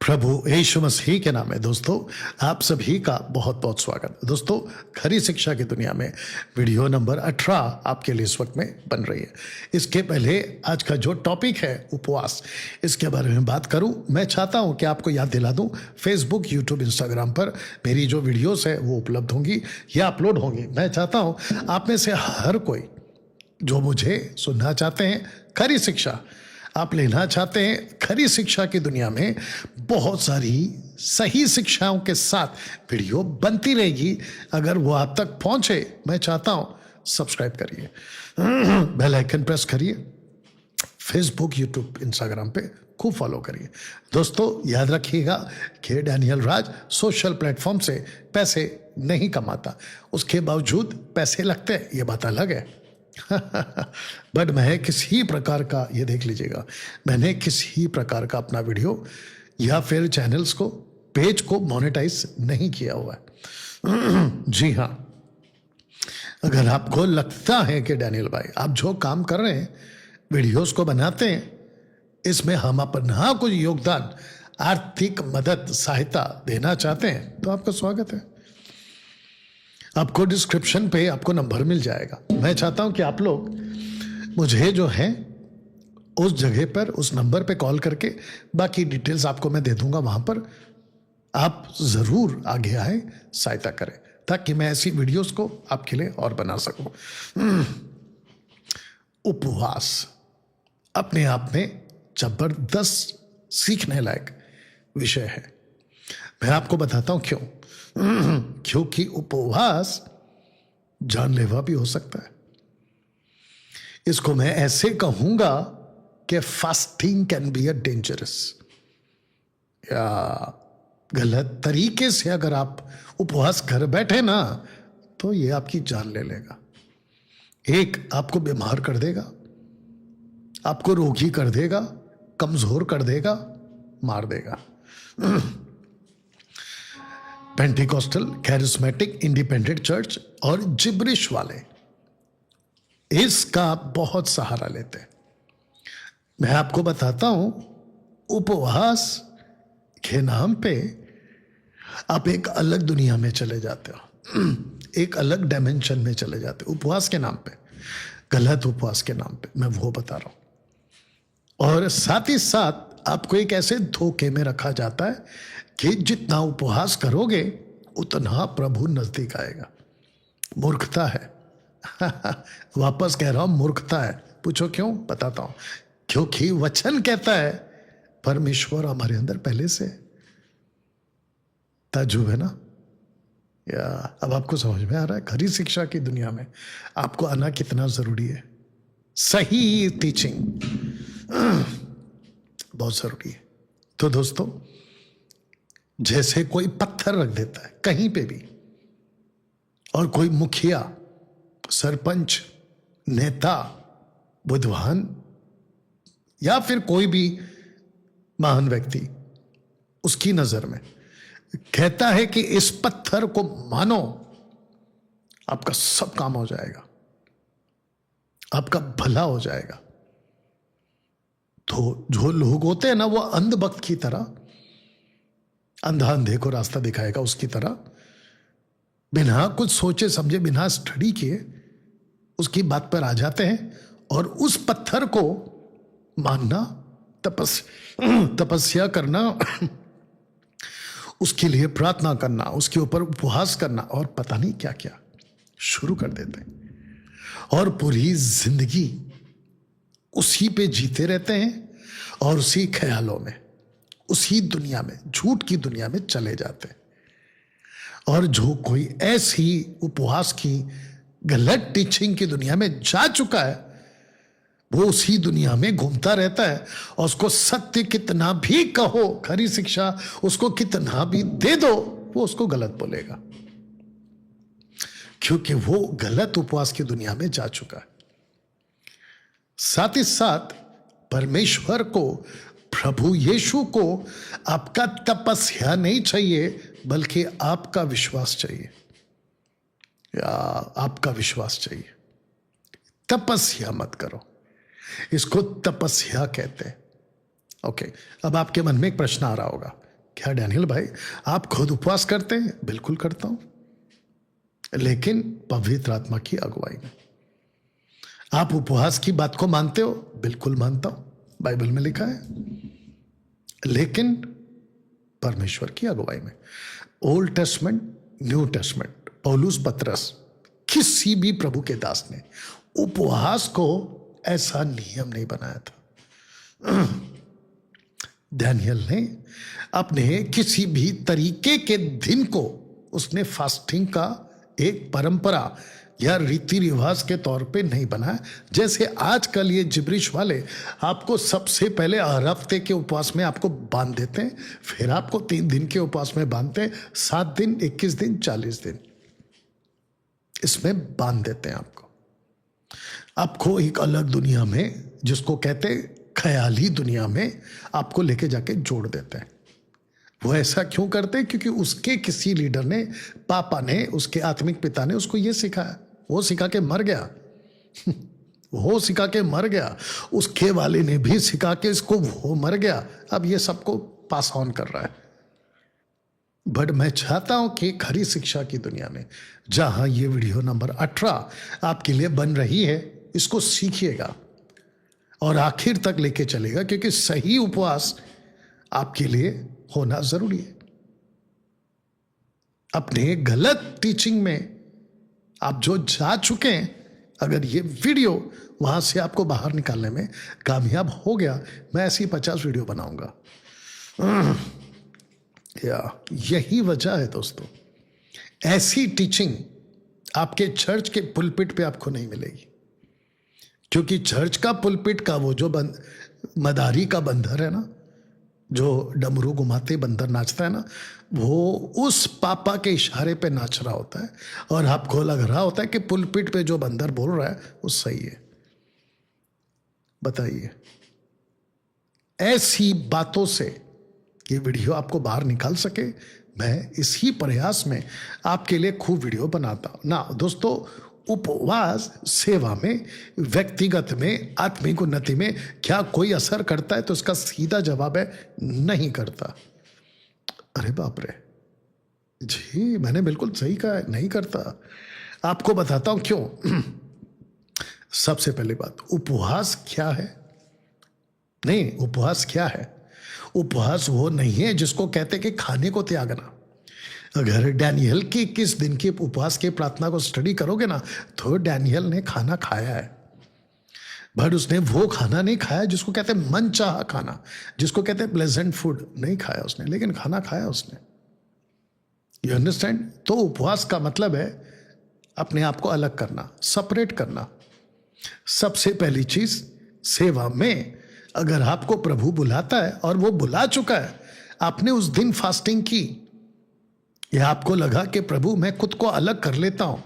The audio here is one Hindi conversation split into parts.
प्रभु यीशु मसीह के नाम में दोस्तों आप सभी का बहुत बहुत स्वागत। दोस्तों खरी शिक्षा की दुनिया में वीडियो नंबर 18 आपके लिए इस वक्त में बन रही है। इसके पहले आज का जो टॉपिक है उपवास, इसके बारे में बात करूं। मैं चाहता हूं कि आपको याद दिला दूं, फेसबुक, यूट्यूब, इंस्टाग्राम पर मेरी जो वीडियोस है वो उपलब्ध होंगी या अपलोड होंगी। मैं चाहता हूं आप में से हर कोई जो मुझे सुनना चाहते हैं, खरी शिक्षा आप लेना चाहते हैं, खरी शिक्षा की दुनिया में बहुत सारी सही शिक्षाओं के साथ वीडियो बनती रहेगी। अगर वो आप तक पहुंचे, मैं चाहता हूं सब्सक्राइब करिए, बेल आइकन प्रेस करिए, फेसबुक, यूट्यूब, इंस्टाग्राम पे खूब फॉलो करिए। दोस्तों याद रखिएगा कि डैनियल राज सोशल प्लेटफॉर्म से पैसे नहीं कमाता, उसके बावजूद पैसे लगते हैं, ये बात अलग है। बट मैं किसी प्रकार का, ये देख लीजिएगा, मैंने किसी प्रकार का अपना वीडियो या फिर चैनल्स को, पेज को मोनेटाइज नहीं किया हुआ है। जी हाँ, अगर आपको लगता है कि डैनियल भाई आप जो काम कर रहे हैं, वीडियोस को बनाते हैं, इसमें हम अपना कुछ योगदान, आर्थिक मदद, सहायता देना चाहते हैं, तो आपका स्वागत है। आपको डिस्क्रिप्शन पे आपको नंबर मिल जाएगा। मैं चाहता हूं कि आप लोग मुझे जो है उस जगह पर, उस नंबर पे कॉल करके, बाकी डिटेल्स आपको मैं दे दूंगा, वहां पर आप जरूर आगे आए, सहायता करें, ताकि मैं ऐसी वीडियोस को आपके लिए और बना सकूं। उपवास अपने आप में जबरदस्त सीखने लायक विषय है। मैं आपको बताता हूं क्यों। क्योंकि उपवास जानलेवा भी हो सकता है। इसको मैं ऐसे कहूंगा कि fasting can be a dangerous, या गलत तरीके से अगर आप उपवास कर बैठे ना, तो ये आपकी जान ले लेगा। एक, आपको बीमार कर देगा, आपको रोगी कर देगा, कमजोर कर देगा, मार देगा। पेंटिकॉस्टल, कैरिस्मेटिक, इंडिपेंडेंट चर्च और जिब्रिश वाले इसका बहुत सहारा लेते हैं। मैं आपको बताता हूं, उपवास के नाम पे आप एक अलग दुनिया में चले जाते हो, एक अलग डायमेंशन में चले जाते हो उपवास के नाम पे, गलत उपवास के नाम पे, मैं वो बता रहा हूं। और साथ ही साथ आपको एक ऐसे धोखे में रखा जाता है कि जितना उपवास करोगे उतना प्रभु नजदीक आएगा। मूर्खता है। वापस कह रहा हूं, मूर्खता है। पूछो क्यों? बताता हूं। क्योंकि वचन कहता है परमेश्वर हमारे अंदर पहले से। ताज्जुब है ना? या अब आपको समझ में आ रहा है खरी शिक्षा की दुनिया में आपको आना कितना जरूरी है। सही टीचिंग बहुत जरूरी है। तो दोस्तों, जैसे कोई पत्थर रख देता है कहीं पे भी, और कोई मुखिया, सरपंच, नेता, विद्वान या फिर कोई भी महान व्यक्ति उसकी नजर में कहता है कि इस पत्थर को मानो, आपका सब काम हो जाएगा, आपका भला हो जाएगा। तो जो लोग होते हैं ना, वो अंधभक्त की तरह, अंधा अंधे को रास्ता दिखाएगा, उसकी तरह बिना कुछ सोचे समझे, बिना स्टडी किए उसकी बात पर आ जाते हैं और उस पत्थर को मानना, तपस्या करना, उसके लिए प्रार्थना करना, उसके ऊपर उपवास करना और पता नहीं क्या क्या शुरू कर देते हैं। और पूरी जिंदगी उसी पे जीते रहते हैं और उसी ख्यालों में, उसी दुनिया में, झूठ की दुनिया में चले जाते हैं। और जो कोई ऐसी उपवास की गलत टीचिंग की दुनिया में जा चुका है, वो उसी दुनिया में घूमता रहता है और उसको सत्य कितना भी कहो, खरी शिक्षा उसको कितना भी दे दो, वो उसको गलत बोलेगा, क्योंकि वो गलत उपवास की दुनिया में जा चुका है। साथ ही साथ परमेश्वर को, प्रभु यीशु को आपका तपस्या नहीं चाहिए, बल्कि आपका विश्वास चाहिए, या आपका विश्वास चाहिए। तपस्या मत करो, इसको तपस्या कहते हैं। ओके, अब आपके मन में एक प्रश्न आ रहा होगा, क्या डैनियल भाई आप खुद उपवास करते हैं? बिल्कुल करता हूं, लेकिन पवित्र आत्मा की अगुवाई में। आप उपवास की बात को मानते हो? बिल्कुल मानता हूं, बाइबल में लिखा है, लेकिन परमेश्वर की अगुवाई में। ओल्ड टेस्टमेंट, न्यू टेस्टमेंट, पौलुस, पतरस, किसी भी प्रभु के दास ने उपवास को ऐसा नियम नहीं बनाया था। डैनियल ने अपने किसी भी तरीके के दिन को उसने फास्टिंग का एक परंपरा या रीति रिवाज के तौर पे नहीं बनाया। जैसे आजकल ये जिब्रिश वाले आपको सबसे पहले हर हफ्ते के उपवास में आपको बांध देते हैं, फिर आपको 3 दिन के उपवास में बांधते हैं, 7 दिन, 21 दिन, 40 दिन इसमें बांध देते हैं आपको एक अलग दुनिया में, जिसको कहते ख्याली दुनिया में आपको लेके जाके जोड़ देते हैं। वो ऐसा क्यों करते हैं? क्योंकि उसके किसी लीडर ने, पापा ने, उसके आत्मिक पिता ने उसको ये सिखाया, वो सिखा के मर गया। वो सिखा के मर गया, उसके वाले ने भी सिखा के इसको, वो मर गया, अब ये सबको पास ऑन कर रहा है। बट मैं चाहता हूं कि खरी शिक्षा की दुनिया में, जहां ये वीडियो नंबर 18 आपके लिए बन रही है, इसको सीखिएगा और आखिर तक लेके चलेगा, क्योंकि सही उपवास आपके लिए होना जरूरी है। अपने गलत टीचिंग में आप जो जा चुके हैं, अगर ये वीडियो वहां से आपको बाहर निकालने में कामयाब हो गया, मैं ऐसी 50 वीडियो बनाऊंगा। यही वजह है दोस्तों, ऐसी टीचिंग आपके चर्च के पुलपिट पे आपको नहीं मिलेगी, क्योंकि चर्च का पुलपिट का वो जो मदारी का बंदर है ना, जो डमरू घुमाते बंदर नाचता है ना, वो उस पापा के इशारे पे नाच रहा होता है, और आपको लग रहा होता है कि पुलपिट पे जो बंदर बोल रहा है वो सही है। बताइए, ऐसी बातों से ये वीडियो आपको बाहर निकाल सके, मैं इसी प्रयास में आपके लिए खूब वीडियो बनाता हूं ना दोस्तों। उपवास सेवा में, व्यक्तिगत में, आत्मिक उन्नति में क्या कोई असर करता है? तो इसका सीधा जवाब है नहीं करता। अरे बाप रे जी, मैंने बिल्कुल सही कहा, नहीं करता। आपको बताता हूं क्यों। सबसे पहली बात, उपवास क्या है? नहीं, उपवास क्या है? उपवास वो नहीं है जिसको कहते कि खाने को त्यागना। अगर डैनियल की 21 दिन की उपवास की प्रार्थना को स्टडी करोगे ना, तो डैनियल ने खाना खाया है, बट उसने वो खाना नहीं खाया जिसको कहते हैं मनचाहा खाना, जिसको कहते हैं प्लेजेंट फूड, नहीं खाया उसने, लेकिन खाना खाया उसने। You understand? तो उपवास का मतलब है अपने आप को अलग करना, सेपरेट करना। सबसे पहली चीज, सेवा में अगर आपको प्रभु बुलाता है, और वो बुला चुका है, आपने उस दिन फास्टिंग की, या आपको लगा कि प्रभु मैं खुद को अलग कर लेता हूं,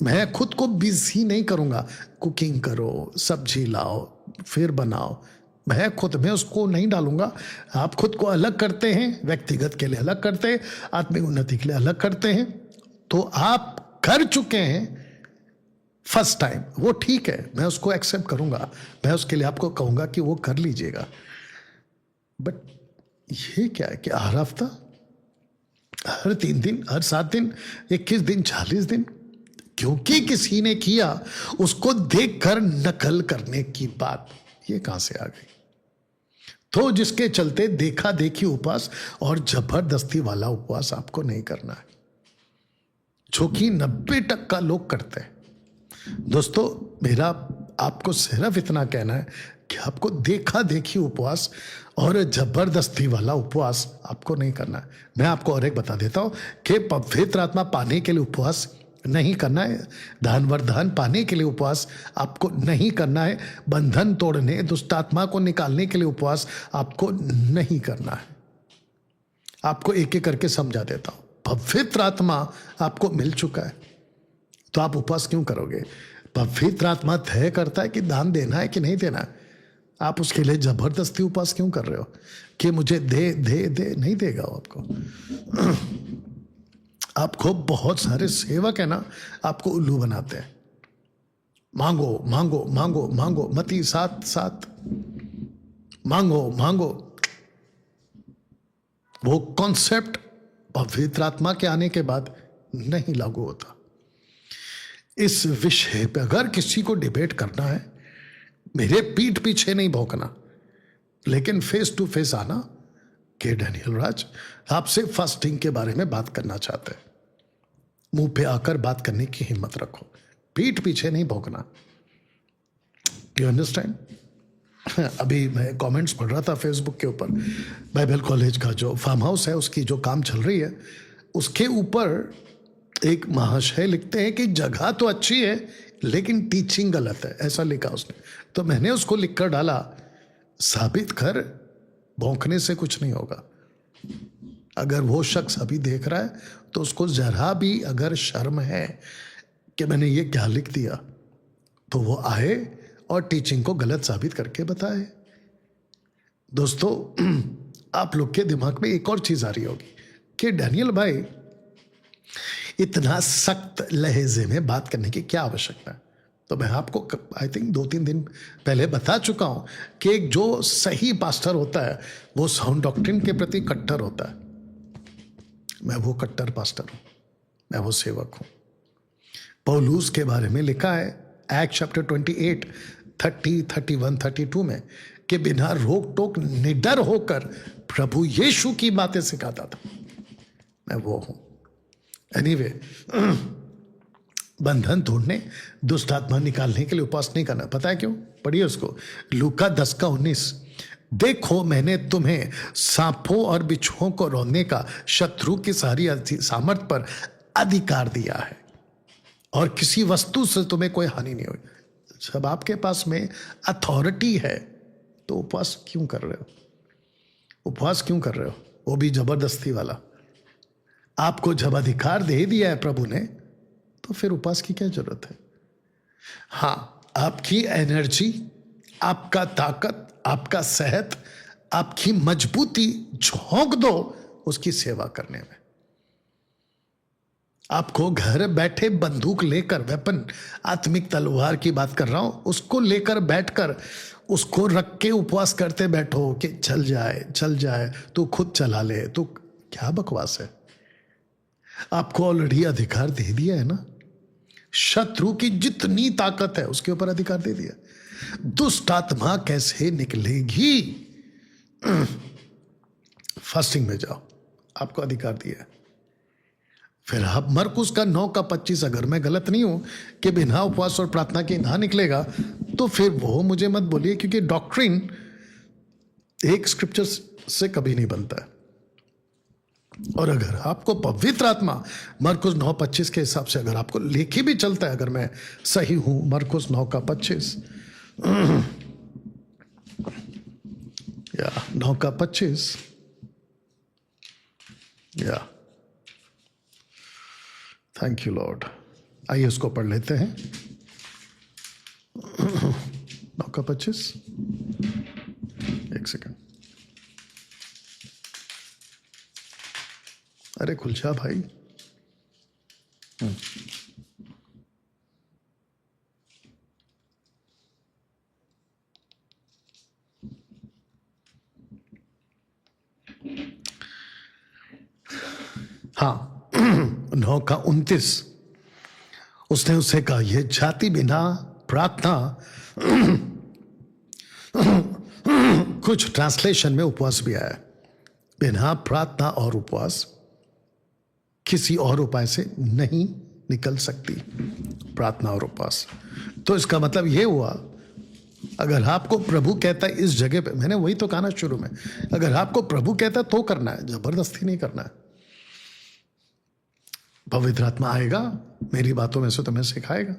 मैं खुद को बिजी नहीं करूंगा, कुकिंग करो, सब्जी लाओ, फिर बनाओ, मैं खुद में उसको नहीं डालूंगा। आप खुद को अलग करते हैं, व्यक्तिगत के लिए अलग करते हैं, आत्मिक उन्नति के लिए अलग करते हैं, तो आप कर चुके हैं फर्स्ट टाइम, वो ठीक है, मैं उसको एक्सेप्ट करूंगा, मैं उसके लिए आपको कहूंगा कि वो कर लीजिएगा। बट ये क्या है कि हर हफ्ता, हर 3 दिन, हर 7 दिन, 21 दिन, 40 दिन, क्योंकि किसी ने किया उसको देखकर नकल करने की बात ये कहां से आ गई? तो जिसके चलते देखा देखी उपवास और जबरदस्ती वाला उपवास आपको नहीं करना है, जो कि 90% लोग करते हैं। दोस्तों, मेरा आपको सिर्फ इतना कहना है कि आपको देखा देखी उपवास और जबरदस्ती वाला उपवास आपको नहीं करना है। मैं आपको और एक बता देता हूं कि पवित्र आत्मा पाने के लिए उपवास नहीं करना है, धन पाने के लिए उपवास आपको नहीं करना है, बंधन तोड़ने, दुष्ट आत्मा को निकालने के लिए उपवास आपको नहीं करना है। आपको एक एक करके समझा देता हूं। पवित्र आत्मा आपको मिल चुका है, तो आप उपवास क्यों करोगे? पवित्र आत्मा तय करता है कि दान देना है कि नहीं देना है। आप उसके लिए जबरदस्ती उपवास क्यों कर रहे हो कि मुझे दे दे दे? नहीं देगा वो आपको। आपको बहुत सारे सेवक है ना, आपको उल्लू बनाते हैं। मांगो मांगो मांगो मांगो, मती 7:7, मांगो मांगो। वो कॉन्सेप्ट पवित्र आत्मा के आने के बाद नहीं लागू होता। इस विषय पे अगर किसी को डिबेट करना है, मेरे पीठ पीछे नहीं भौंकना, लेकिन फेस टू फेस आना कि डैनियल राज आपसे फास्टिंग के बारे में बात करना चाहते हैं, मुंह पे आकर बात करने की हिम्मत रखो, पीठ पीछे नहीं भौंकना। You understand? अभी मैं कमेंट्स पढ़ रहा था फेसबुक के ऊपर, बाइबल कॉलेज का जो फार्म हाउस है उसकी जो काम चल रही है, उसके ऊपर एक महाशय लिखते हैं कि जगह तो अच्छी है लेकिन टीचिंग गलत है, ऐसा लिखा उसने। तो मैंने उसको लिखकर डाला, साबित कर, भौंकने से कुछ नहीं होगा। अगर वो शख्स अभी देख रहा है तो उसको जरा भी अगर शर्म है कि मैंने ये क्या लिख दिया, तो वो आए और टीचिंग को गलत साबित करके बताए। दोस्तों, आप लोग के दिमाग में एक और चीज आ रही होगी कि डैनियल भाई इतना सख्त लहजे में बात करने की क्या आवश्यकता है। तो मैं आपको आई थिंक 2-3 दिन पहले बता चुका हूं कि एक जो सही पास्टर होता है वो साउंड डॉक्ट्रिन के प्रति कट्टर होता है। मैं वो कट्टर पास्टर हूं, मैं वो सेवक हूं। पौलुस के बारे में लिखा है एक्ट चैप्टर 28, 30, 31, 32 में कि बिना रोक टोक निडर होकर प्रभु यीशु की बातें सिखाता था। मैं वो हूं। एनीवे, बंधन तोड़ने, दुष्ट आत्मा निकालने के लिए उपवास नहीं करना। पता है क्यों? पढ़िए उसको, लूका 10:19। देखो, मैंने तुम्हें सांपों और बिच्छुओं को रौंदने का शत्रु की सारी सामर्थ पर अधिकार दिया है और किसी वस्तु से तुम्हें कोई हानि नहीं हुई। जब आपके पास में अथॉरिटी है तो उपवास क्यों कर रहे हो? उपवास क्यों कर रहे हो? वो भी जबरदस्ती वाला। आपको जब अधिकार दे दिया है प्रभु ने, तो फिर उपवास की क्या जरूरत है? हाँ, आपकी एनर्जी, आपका ताकत, आपका सेहत, आपकी मजबूती झोंक दो उसकी सेवा करने में। आपको घर बैठे बंदूक लेकर, वेपन, आत्मिक तलवार की बात कर रहा हूं, उसको लेकर बैठकर उसको रख के उपवास करते बैठो कि चल जाए, तू खुद चला ले, तो क्या बकवास है? आपको ऑलरेडी अधिकार दे दिया है ना। शत्रु की जितनी ताकत है उसके ऊपर अधिकार दे दिया। दुष्ट आत्मा कैसे निकलेगी? फास्टिंग में जाओ, आपको अधिकार दिया है। फिर आप मरकुस का 9:25, अगर मैं गलत नहीं हूं कि बिना उपवास और प्रार्थना के ना निकलेगा, तो फिर वो मुझे मत बोलिए, क्योंकि डॉक्ट्रिन एक स्क्रिप्चर से कभी नहीं बनता है। और अगर आपको पवित्र आत्मा मरकुस 9:25 के हिसाब से अगर आपको लेके भी चलता है, अगर मैं सही हूं, मरकुस 9:25 या 9:25 या, थैंक यू लॉर्ड। आइए उसको पढ़ लेते हैं। 9:25, एक सेकंड। अरे खुल जा भाई। हाँ, 9:29 उसने उससे कहा, यह जाति बिना प्रार्थना, कुछ ट्रांसलेशन में उपवास भी आया, बिना प्रार्थना और उपवास किसी और उपाय से नहीं निकल सकती। प्रार्थना और उपवास। तो इसका मतलब यह हुआ, अगर आपको प्रभु कहता है इस जगह पे, मैंने वही तो कहा ना शुरू में, अगर आपको प्रभु कहता है तो करना है, जबरदस्ती नहीं करना है। पवित्र आत्मा आएगा, मेरी बातों में से तुम्हें सिखाएगा।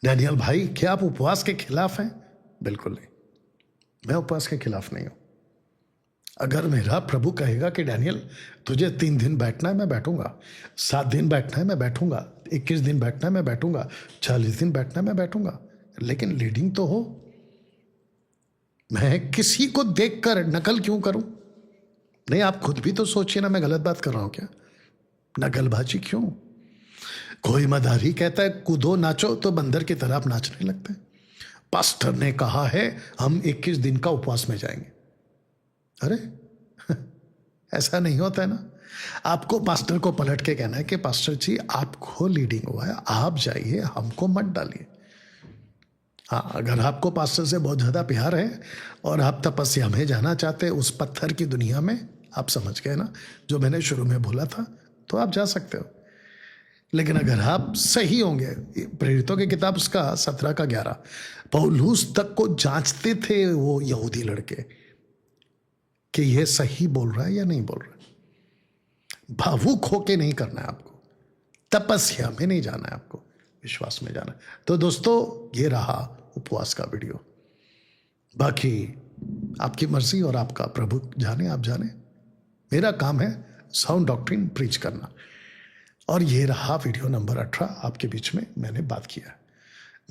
डैनियल भाई, क्या आप उपवास के खिलाफ हैं? बिल्कुल नहीं, मैं उपवास के खिलाफ नहीं हूं। अगर मेरा प्रभु कहेगा कि डैनियल तुझे 3 दिन बैठना है, मैं बैठूंगा। 7 दिन बैठना है, मैं बैठूंगा। 21 दिन बैठना है, मैं बैठूंगा। 40 दिन बैठना है, मैं बैठूंगा। लेकिन लीडिंग तो हो। मैं किसी को देखकर नकल क्यों करूं? नहीं, आप खुद भी तो सोचिए ना, मैं गलत बात कर रहा हूं क्या? नकलबाजी क्यों? कोई मदारी कहता है कूदो नाचो, तो बंदर की तरह आप नाचने लगते हैं। पास्टर ने कहा है हम 21 दिन का उपवास में जाएंगे। अरे ऐसा नहीं होता है ना। आपको पास्टर को पलट के कहना है कि पास्टर जी आपको लीडिंग हुआ है, आप जाइए, हमको मत डालिए। हाँ, अगर आपको पास्टर से बहुत ज़्यादा प्यार है और आप तपस्या में जाना चाहते हैं उस पत्थर की दुनिया में, आप समझ गए ना जो मैंने शुरू में बोला था, तो आप जा सकते हो। लेकिन अगर आप सही होंगे, प्रेरितों की किताब उसका 17 का 11, पौलुस तक को जांचते थे वो यहूदी लड़के कि ये सही बोल रहा है या नहीं बोल रहा है। भावुक होके नहीं करना है आपको, तपस्या में नहीं जाना है आपको, विश्वास में जाना है। तो दोस्तों ये रहा उपवास का वीडियो। बाकी आपकी मर्जी और आपका प्रभु जाने, आप जाने। मेरा काम है साउंड डॉक्ट्रिन प्रीच करना। और ये रहा वीडियो नंबर 18 आपके बीच में मैंने बात किया।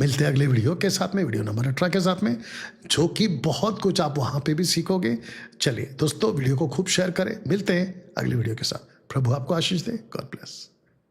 मिलते हैं अगले वीडियो के साथ में, वीडियो नंबर 18 के साथ में, जो कि बहुत कुछ आप वहां पे भी सीखोगे। चलिए दोस्तों वीडियो को खूब शेयर करें। मिलते हैं अगले वीडियो के साथ। प्रभु आपको आशीष दे। God bless.